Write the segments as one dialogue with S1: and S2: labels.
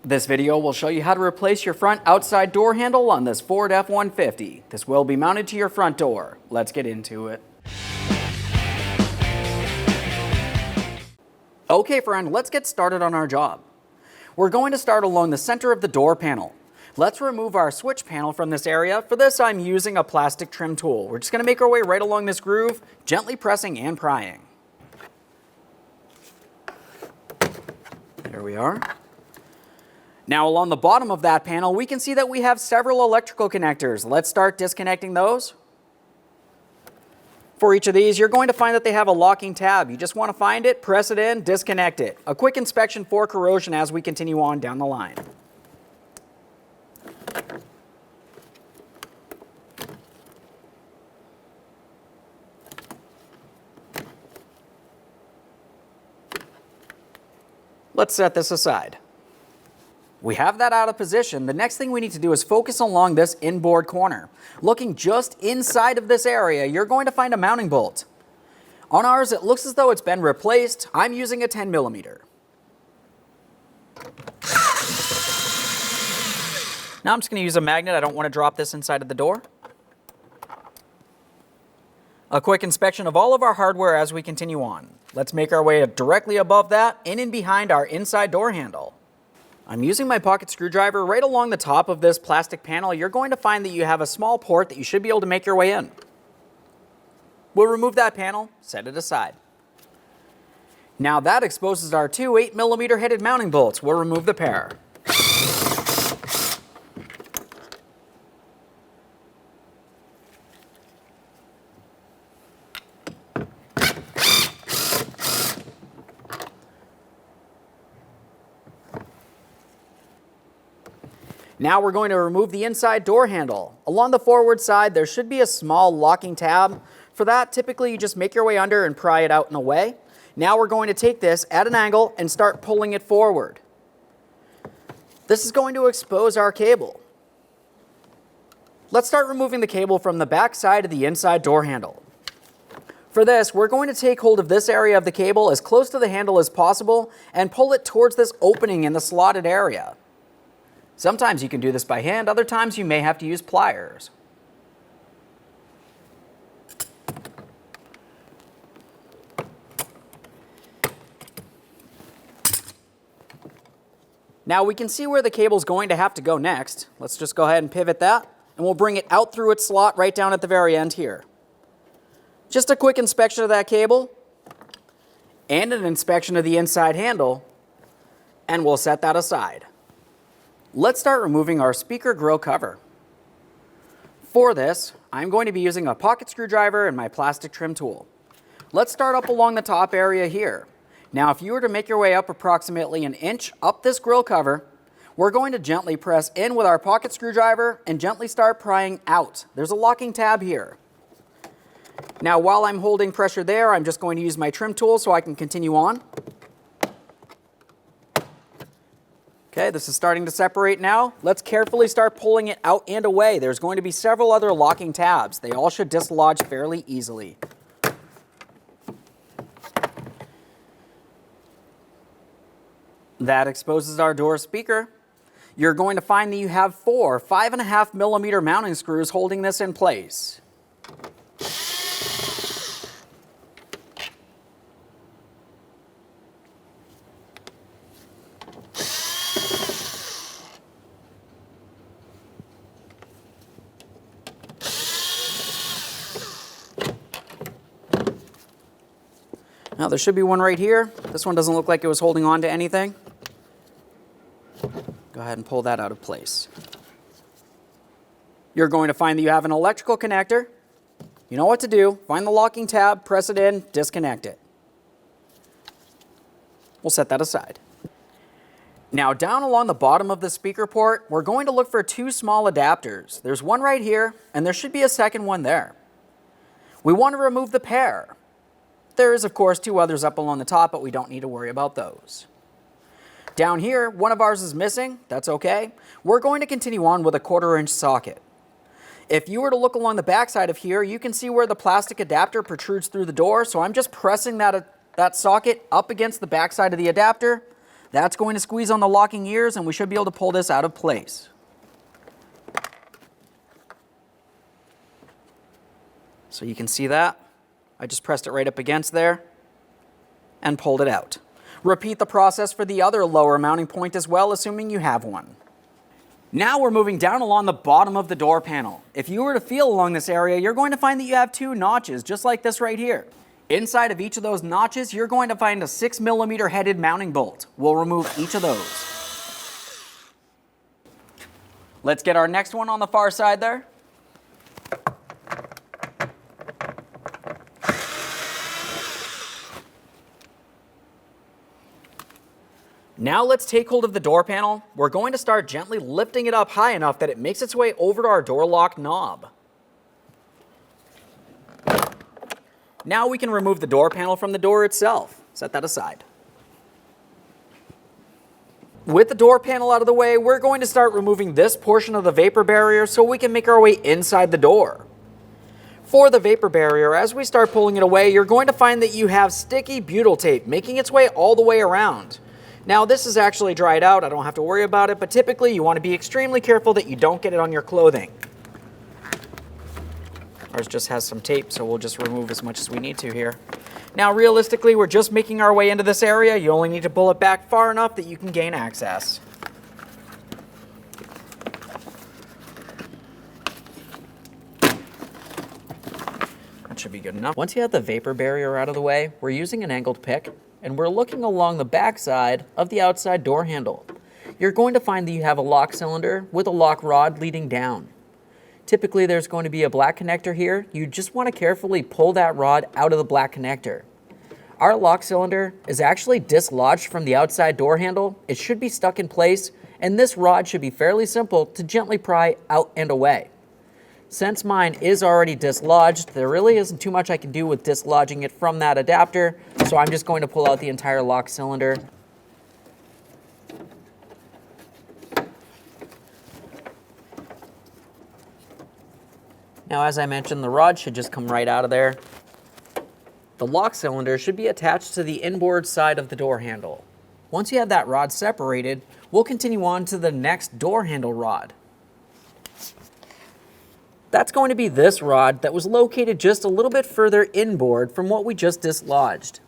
S1: This video will show you how to replace your front outside door handle on this Ford F-150. This will be mounted to your front door. Let's get into it. Okay friend, let's get started on our job. We're going to start along the center of the door panel. Let's remove our switch panel from this area. For this, I'm using a plastic trim tool. We're just going to make our way right along this groove, gently pressing and prying. There we are. Now along the bottom of that panel, we can see that we have several electrical connectors. Let's start disconnecting those. For each of these, you're going to find that they have a locking tab. You just want to find it, press it in, disconnect it. A quick inspection for corrosion as we continue on down the line. Let's set this aside. We have that out of position. The next thing we need to do is focus along this inboard corner. Looking just inside of this area, you're going to find a mounting bolt. On ours, it looks as though it's been replaced. I'm using a 10mm. Now I'm just going to use a magnet. I don't want to drop this inside of the door. A quick inspection of all of our hardware as we continue on. Let's make our way directly above that, in and behind our inside door handle. I'm using my pocket screwdriver right along the top of this plastic panel. You're going to find that you have a small port that you should be able to make your way in. We'll remove that panel, set it aside. Now that exposes our two 8mm headed mounting bolts. We'll remove the pair. Now we're going to remove the inside door handle. Along the forward side, there should be a small locking tab. For that, typically you just make your way under and pry it out and away. Now we're going to take this at an angle and start pulling it forward. This is going to expose our cable. Let's start removing the cable from the back side of the inside door handle. For this, we're going to take hold of this area of the cable as close to the handle as possible and pull it towards this opening in the slotted area. Sometimes you can do this by hand, other times you may have to use pliers. Now we can see where the cable's going to have to go next. Let's just go ahead and pivot that, and we'll bring it out through its slot right down at the very end here. Just a quick inspection of that cable, and an inspection of the inside handle, and we'll set that aside. Let's start removing our speaker grill cover. For this, I'm going to be using a pocket screwdriver and my plastic trim tool. Let's start up along the top area here. Now, if you were to make your way up approximately an inch up this grill cover, we're going to gently press in with our pocket screwdriver and gently start prying out. There's a locking tab here. Now, while I'm holding pressure there, I'm just going to use my trim tool so I can continue on. Okay, this is starting to separate now. Let's carefully start pulling it out and away. There's going to be several other locking tabs. They all should dislodge fairly easily. That exposes our door speaker. You're going to find that you have four 5.5mm mounting screws holding this in place. Now there should be one right here. This one doesn't look like it was holding on to anything. Go ahead and pull that out of place. You're going to find that you have an electrical connector. You know what to do. Find the locking tab, press it in, disconnect it. We'll set that aside. Now down along the bottom of the speaker port, we're going to look for two small adapters. There's one right here, and there should be a second one there. We want to remove the pair. There is, of course, two others up along the top, but we don't need to worry about those. Down here, one of ours is missing. That's okay. We're going to continue on with a 1/4-inch socket. If you were to look along the back side of here, you can see where the plastic adapter protrudes through the door, so I'm just pressing that socket up against the back side of the adapter. That's going to squeeze on the locking ears, and we should be able to pull this out of place. So you can see that. I just pressed it right up against there and pulled it out. Repeat the process for the other lower mounting point as well, assuming you have one. Now we're moving down along the bottom of the door panel. If you were to feel along this area, you're going to find that you have two notches, just like this right here. Inside of each of those notches, you're going to find a 6mm headed mounting bolt. We'll remove each of those. Let's get our next one on the far side there. Now let's take hold of the door panel. We're going to start gently lifting it up high enough that it makes its way over to our door lock knob. Now we can remove the door panel from the door itself. Set that aside. With the door panel out of the way, we're going to start removing this portion of the vapor barrier so we can make our way inside the door. For the vapor barrier, as we start pulling it away, you're going to find that you have sticky butyl tape making its way all the way around. Now this is actually dried out, I don't have to worry about it, but typically you want to be extremely careful that you don't get it on your clothing. Ours just has some tape, so we'll just remove as much as we need to here. Now realistically, we're just making our way into this area. You only need to pull it back far enough that you can gain access. That should be good enough. Once you have the vapor barrier out of the way, we're using an angled pick, and we're looking along the back side of the outside door handle. You're going to find that you have a lock cylinder with a lock rod leading down. Typically there's going to be a black connector here. You just want to carefully pull that rod out of the black connector. Our lock cylinder is actually dislodged from the outside door handle. It should be stuck in place, and this rod should be fairly simple to gently pry out and away. Since mine is already dislodged, there really isn't too much I can do with dislodging it from that adapter, so I'm just going to pull out the entire lock cylinder. Now, as I mentioned, the rod should just come right out of there. The lock cylinder should be attached to the inboard side of the door handle. Once you have that rod separated, we'll continue on to the next door handle rod. That's going to be this rod that was located just a little bit further inboard from what we just dislodged.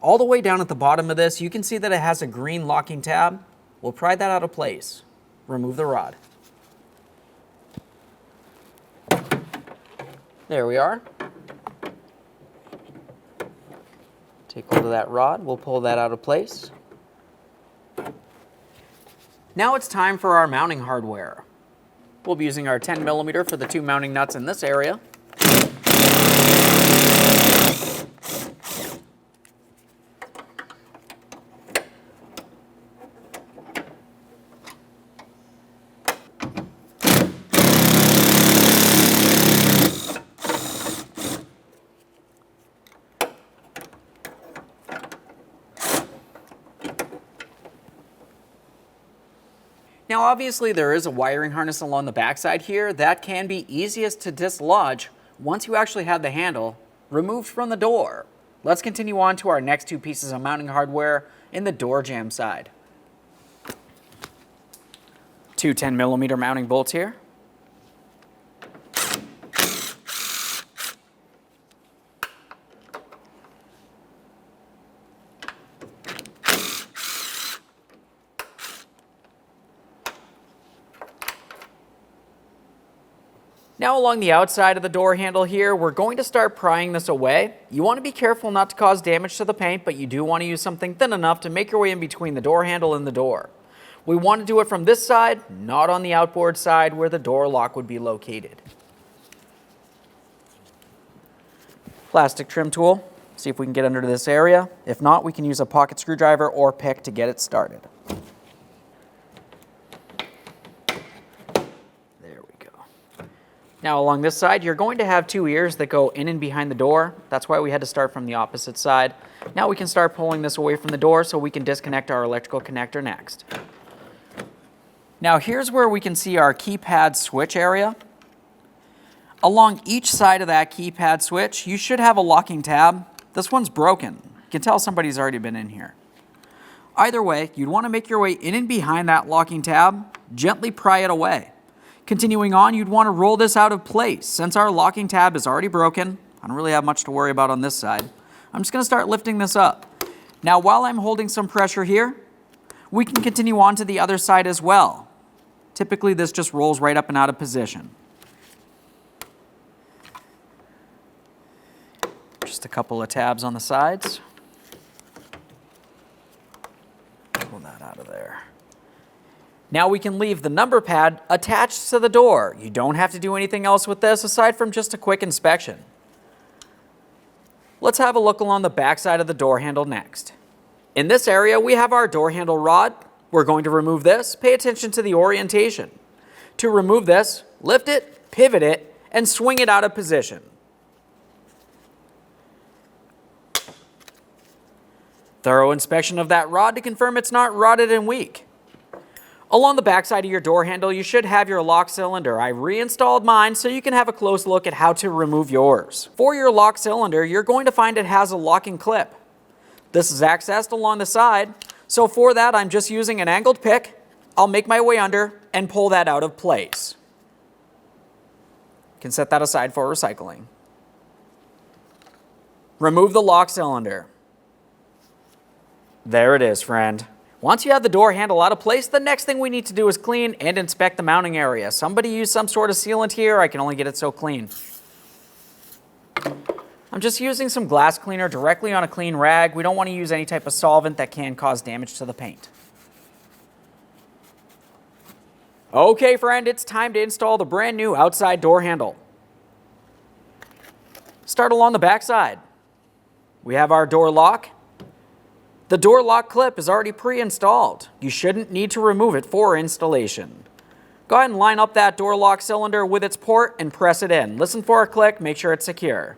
S1: All the way down at the bottom of this, you can see that it has a green locking tab. We'll pry that out of place. Remove the rod. There we are. Take hold of that rod, we'll pull that out of place. Now it's time for our mounting hardware. We'll be using our 10mm for the two mounting nuts in this area. Now obviously there is a wiring harness along the backside here that can be easiest to dislodge once you actually have the handle removed from the door. Let's continue on to our next two pieces of mounting hardware in the door jamb side. Two 10mm mounting bolts here. Now along the outside of the door handle here, we're going to start prying this away. You want to be careful not to cause damage to the paint, but you do want to use something thin enough to make your way in between the door handle and the door. We want to do it from this side, not on the outboard side where the door lock would be located. Plastic trim tool, see if we can get under this area. If not, we can use a pocket screwdriver or pick to get it started. Now along this side, you're going to have two ears that go in and behind the door. That's why we had to start from the opposite side. Now we can start pulling this away from the door so we can disconnect our electrical connector next. Now here's where we can see our keypad switch area. Along each side of that keypad switch, you should have a locking tab. This one's broken. You can tell somebody's already been in here. Either way, you'd want to make your way in and behind that locking tab, gently pry it away. Continuing on, you'd want to roll this out of place. Since our locking tab is already broken, I don't really have much to worry about on this side. I'm just going to start lifting this up. Now, while I'm holding some pressure here, we can continue on to the other side as well. Typically, this just rolls right up and out of position. Just a couple of tabs on the sides. Pull that out of there. Now we can leave the number pad attached to the door. You don't have to do anything else with this aside from just a quick inspection. Let's have a look along the back side of the door handle next. In this area, we have our door handle rod. We're going to remove this. Pay attention to the orientation. To remove this, lift it, pivot it, and swing it out of position. Thorough inspection of that rod to confirm it's not rotted and weak. Along the back side of your door handle, you should have your lock cylinder. I reinstalled mine so you can have a close look at how to remove yours. For your lock cylinder, you're going to find it has a locking clip. This is accessed along the side, so for that I'm just using an angled pick. I'll make my way under and pull that out of place. You can set that aside for recycling. Remove the lock cylinder. There it is, friend. Once you have the door handle out of place, the next thing we need to do is clean and inspect the mounting area. Somebody used some sort of sealant here. I can only get it so clean. I'm just using some glass cleaner directly on a clean rag. We don't want to use any type of solvent that can cause damage to the paint. Okay, friend, it's time to install the brand new outside door handle. Start along the back side. We have our door lock. The door lock clip is already pre-installed. You shouldn't need to remove it for installation. Go ahead and line up that door lock cylinder with its port and press it in. Listen for a click, make sure it's secure.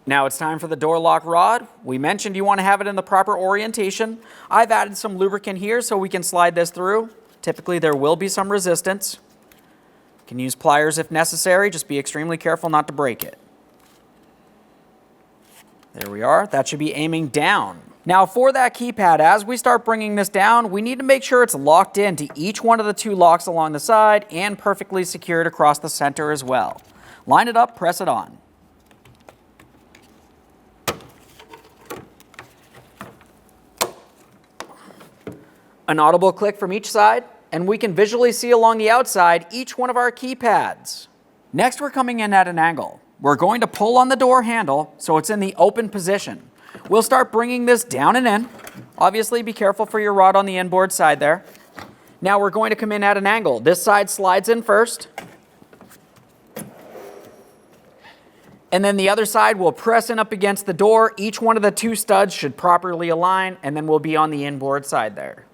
S1: Now it's time for the door lock rod. We mentioned you want to have it in the proper orientation. I've added some lubricant here so we can slide this through. Typically there will be some resistance. You can use pliers if necessary, just be extremely careful not to break it. There we are. That should be aiming down. Now for that keypad, as we start bringing this down, we need to make sure it's locked into each one of the two locks along the side and perfectly secured across the center as well. Line it up, press it on. An audible click from each side, and we can visually see along the outside each one of our keypads. Next, we're coming in at an angle. We're going to pull on the door handle so it's in the open position. We'll start bringing this down and in. Obviously, be careful for your rod on the inboard side there. Now we're going to come in at an angle. This side slides in first. And then the other side will press in up against the door. Each one of the two studs should properly align, and then we'll be on the inboard side there.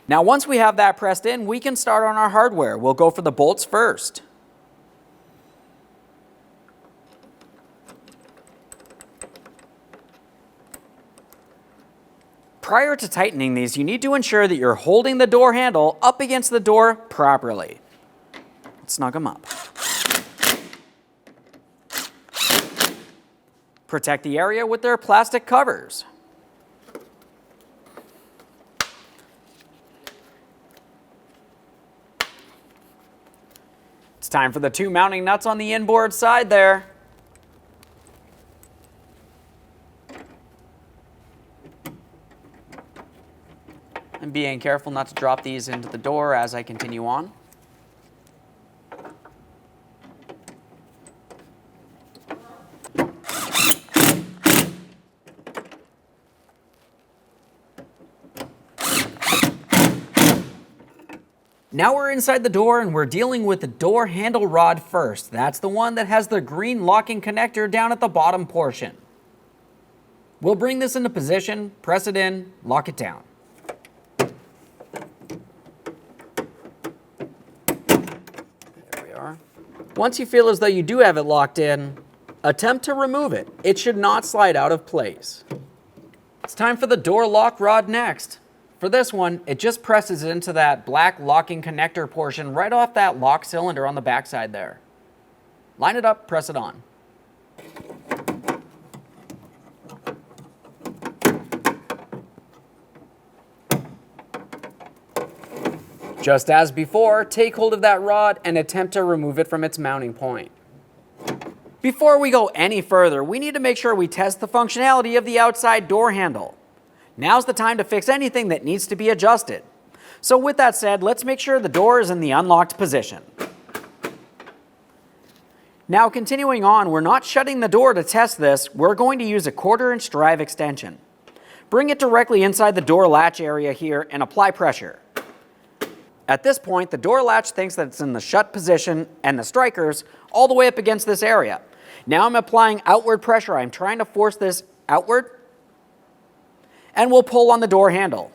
S1: Now once we have that pressed in, we can start on our hardware. We'll go for the bolts first. Prior to tightening these, you need to ensure that you're holding the door handle up against the door properly. Let's snug them up. Protect the area with their plastic covers. It's time for the two mounting nuts on the inboard side there. And being careful not to drop these into the door as I continue on. Now we're inside the door and we're dealing with the door handle rod first. That's the one that has the green locking connector down at the bottom portion. We'll bring this into position, press it in, lock it down. There we are. Once you feel as though you do have it locked in, attempt to remove it. It should not slide out of place. It's time for the door lock rod next. For this one, it just presses into that black locking connector portion right off that lock cylinder on the backside there. Line it up, press it on. Just as before, take hold of that rod and attempt to remove it from its mounting point. Before we go any further, we need to make sure we test the functionality of the outside door handle. Now's the time to fix anything that needs to be adjusted. So with that said, let's make sure the door is in the unlocked position. Now continuing on, we're not shutting the door to test this, we're going to use a 1/4" drive extension. Bring it directly inside the door latch area here and apply pressure. At this point, the door latch thinks that it's in the shut position and the strikers all the way up against this area. Now I'm applying outward pressure. I'm trying to force this outward, and we'll pull on the door handle.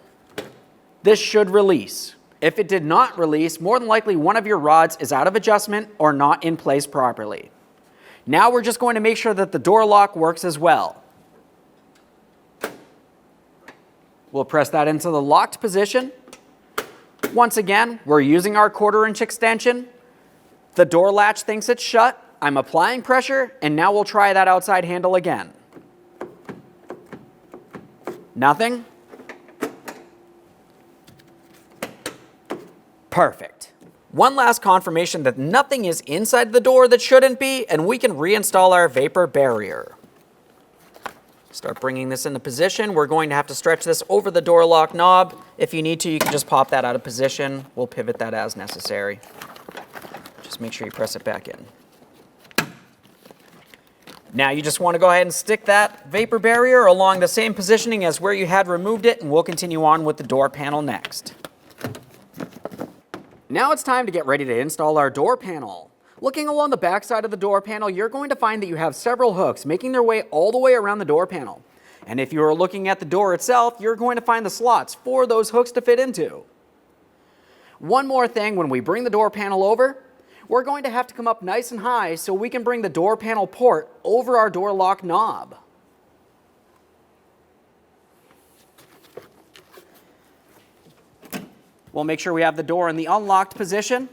S1: This should release. If it did not release, more than likely one of your rods is out of adjustment or not in place properly. Now we're just going to make sure that the door lock works as well. We'll press that into the locked position. Once again, we're using our 1/4" extension. The door latch thinks it's shut. I'm applying pressure, and now we'll try that outside handle again. Nothing? Perfect. One last confirmation that nothing is inside the door that shouldn't be, and we can reinstall our vapor barrier. Start bringing this into position. We're going to have to stretch this over the door lock knob. If you need to, you can just pop that out of position. We'll pivot that as necessary. Just make sure you press it back in. Now you just want to go ahead and stick that vapor barrier along the same positioning as where you had removed it, and we'll continue on with the door panel next. Now it's time to get ready to install our door panel. Looking along the back side of the door panel, you're going to find that you have several hooks making their way all the way around the door panel. And if you're looking at the door itself, you're going to find the slots for those hooks to fit into. One more thing, when we bring the door panel over, we're going to have to come up nice and high so we can bring the door panel port over our door lock knob. We'll make sure we have the door in the unlocked position.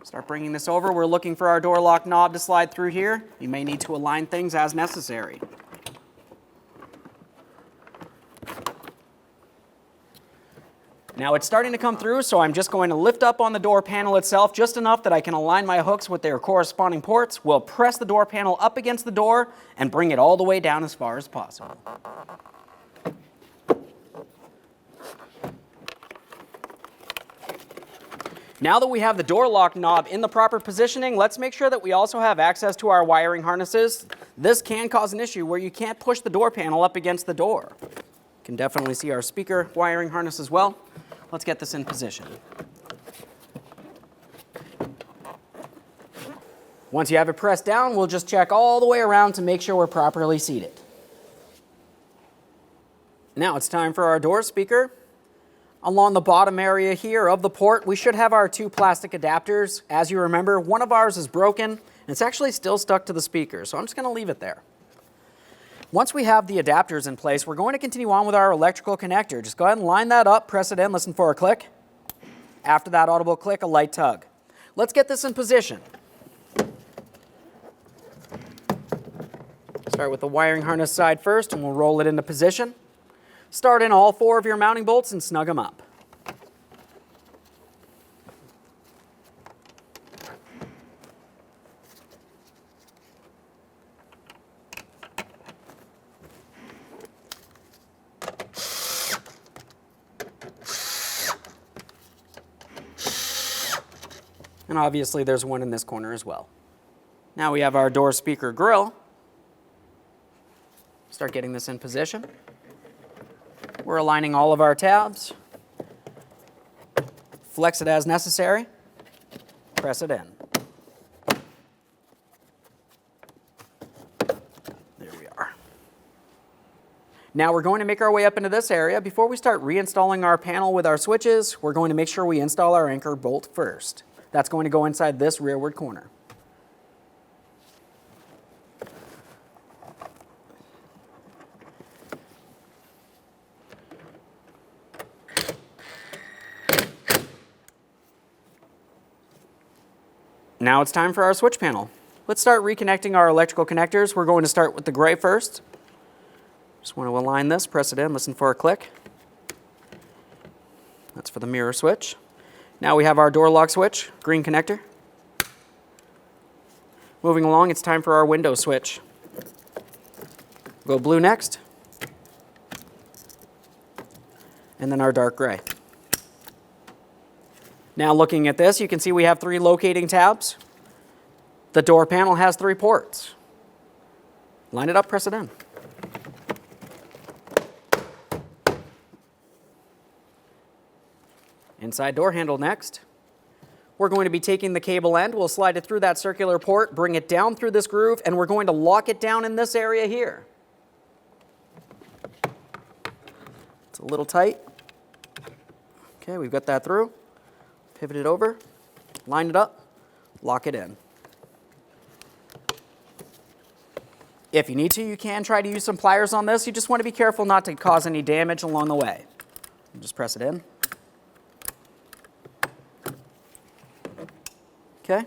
S1: Start bringing this over. We're looking for our door lock knob to slide through here. You may need to align things as necessary. Now it's starting to come through, so I'm just going to lift up on the door panel itself just enough that I can align my hooks with their corresponding ports. We'll press the door panel up against the door and bring it all the way down as far as possible. Now that we have the door lock knob in the proper positioning, let's make sure that we also have access to our wiring harnesses. This can cause an issue where you can't push the door panel up against the door. You can definitely see our speaker wiring harness as well. Let's get this in position. Once you have it pressed down, we'll just check all the way around to make sure we're properly seated. Now it's time for our door speaker. Along the bottom area here of the port, we should have our 2 plastic adapters. As you remember, one of ours is broken, and it's actually still stuck to the speaker, so I'm just going to leave it there. Once we have the adapters in place, we're going to continue on with our electrical connector. Just go ahead and line that up, press it in, listen for a click. After that audible click, a light tug. Let's get this in position. Start with the wiring harness side first, and we'll roll it into position. Start in all 4 of your mounting bolts and snug them up. And obviously there's one in this corner as well. Now we have our door speaker grill. Start getting this in position. We're aligning all of our tabs. Flex it as necessary. Press it in. There we are. Now we're going to make our way up into this area. Before we start reinstalling our panel with our switches, we're going to make sure we install our anchor bolt first. That's going to go inside this rearward corner. Now it's time for our switch panel. Let's start reconnecting our electrical connectors. We're going to start with the gray first. Just want to align this, press it in, listen for a click. That's for the mirror switch. Now we have our door lock switch, green connector. Moving along, it's time for our window switch. Go blue next. And then our dark gray. Now looking at this, you can see we have 3 locating tabs. The door panel has 3 ports. Line it up, press it in. Inside door handle next. We're going to be taking the cable end, we'll slide it through that circular port, bring it down through this groove, and we're going to lock it down in this area here. It's a little tight. Okay, we've got that through. Pivot it over, line it up, lock it in. If you need to, you can try to use some pliers on this. You just want to be careful not to cause any damage along the way. Just press it in. Okay.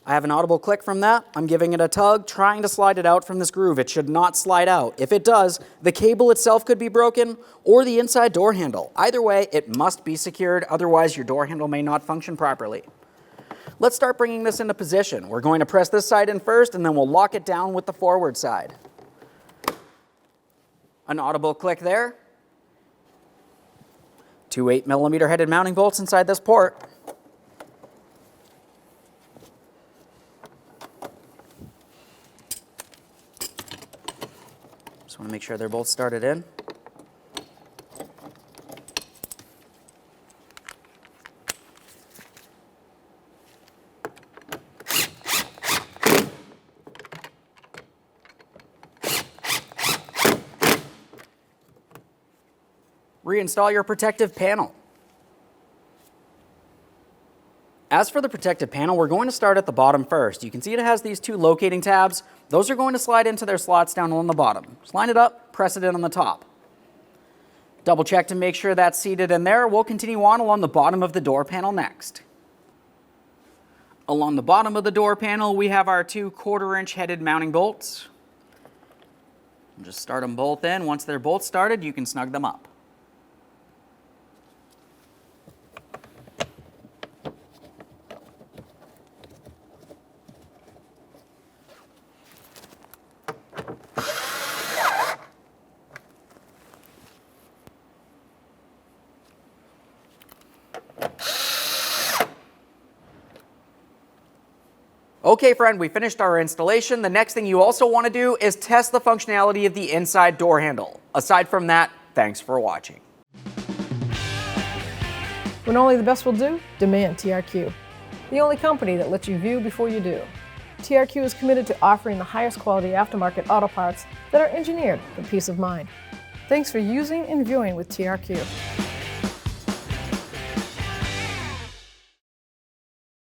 S1: I have an audible click from that. I'm giving it a tug, trying to slide it out from this groove. It should not slide out. If it does, the cable itself could be broken or the inside door handle. Either way, it must be secured, otherwise your door handle may not function properly. Let's start bringing this into position. We're going to press this side in first, and then we'll lock it down with the forward side. An audible click there. 2 8mm headed mounting bolts inside this port. Just want to make sure they're both started in. Reinstall your protective panel. As for the protective panel, we're going to start at the bottom first. You can see it has these 2 locating tabs. Those are going to slide into their slots down on the bottom. Just line it up, press it in on the top. Double check to make sure that's seated in there. We'll continue on along the bottom of the door panel next. Along the bottom of the door panel, we have our 2 1/4-inch headed mounting bolts. Just start them both in. Once they're both started, you can snug them up. Okay, friend, we finished our installation. The next thing you also want to do is test the functionality of the inside door handle. Aside from that, thanks for watching.
S2: When only the best will do, demand TRQ. The only company that lets you view before you do. TRQ is committed to offering the highest quality aftermarket auto parts that are engineered for peace of mind. Thanks for using and viewing with TRQ.